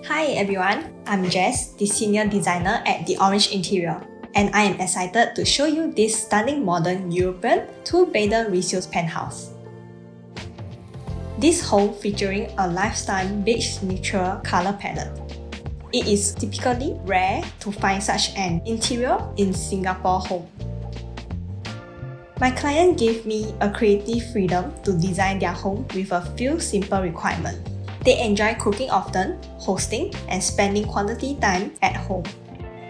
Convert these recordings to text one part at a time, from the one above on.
Hi everyone, I'm Jess, the Senior Designer at TheOrangeInterior, and I am excited to show you this stunning modern European two-bedder resale penthouse. This home featuring a lifestyle beige neutral color palette. It is typically rare to find such an interior in Singapore home. My client gave me a creative freedom to design their home with a few simple requirements. They enjoy cooking often, hosting, and spending quality time at home.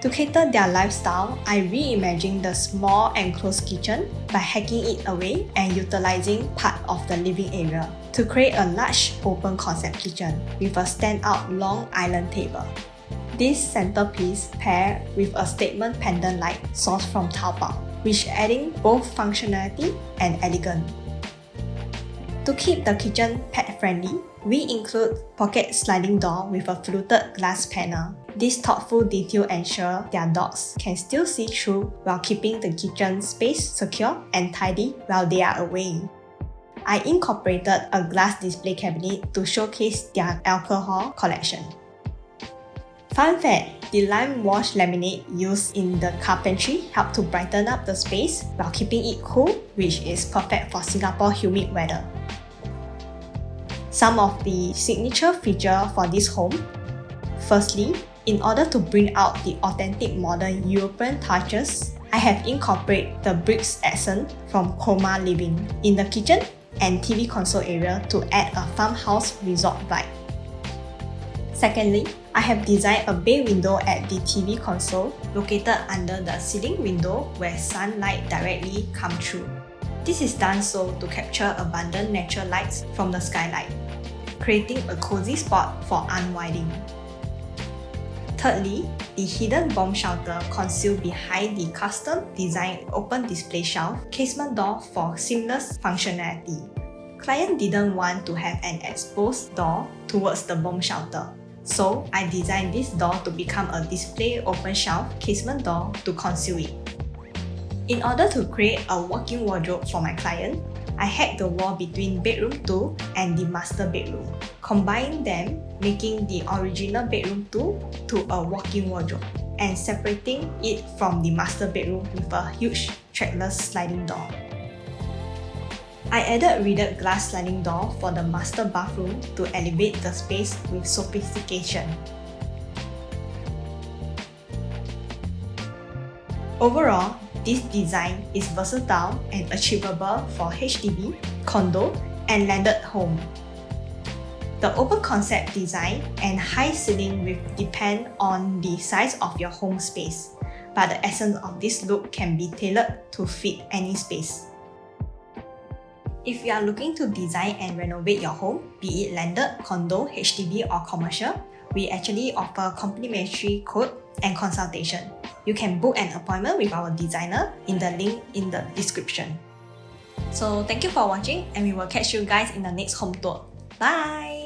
To cater their lifestyle, I reimagined the small enclosed kitchen by hacking it away and utilizing part of the living area to create a large open concept kitchen with a standout long island table. This centerpiece paired with a statement pendant light sourced from Taobao, which adding both functionality and elegance. To keep the kitchen pet-friendly, we include pocket sliding door with a fluted glass panel. This thoughtful detail ensures their dogs can still see through while keeping the kitchen space secure and tidy while they are away. I incorporated a glass display cabinet to showcase their alcohol collection. Fun fact, the lime wash laminate used in the carpentry helped to brighten up the space while keeping it cool, which is perfect for Singapore humid weather. Some of the signature features for this home. Firstly, in order to bring out the authentic modern European touches, I have incorporated the bricks accent from Coma Living in the kitchen and TV console area to add a farmhouse resort vibe. Secondly, I have designed a bay window at the TV console located under the ceiling window where sunlight directly comes through. This is done so to capture abundant natural lights from the skylight, creating a cozy spot for unwinding. Thirdly, the hidden bomb shelter concealed behind the custom-designed open display shelf casement door for seamless functionality. Client didn't want to have an exposed door towards the bomb shelter, so I designed this door to become a display open shelf casement door to conceal it. In order to create a walk-in wardrobe for my client, I hacked the wall between bedroom 2 and the master bedroom, combining them, making the original bedroom 2 to a walk-in wardrobe, and separating it from the master bedroom with a huge trackless sliding door. I added reeded glass sliding door for the master bathroom to elevate the space with sophistication. Overall, this design is versatile and achievable for HDB, condo, and landed home. The open concept design and high ceiling will depend on the size of your home space, but the essence of this look can be tailored to fit any space. If you are looking to design and renovate your home, be it landed, condo, HDB, or commercial, we actually offer complimentary quote and consultation. You can book an appointment with our designer in the link in the description. So thank you for watching, and we will catch you guys in the next home tour. Bye!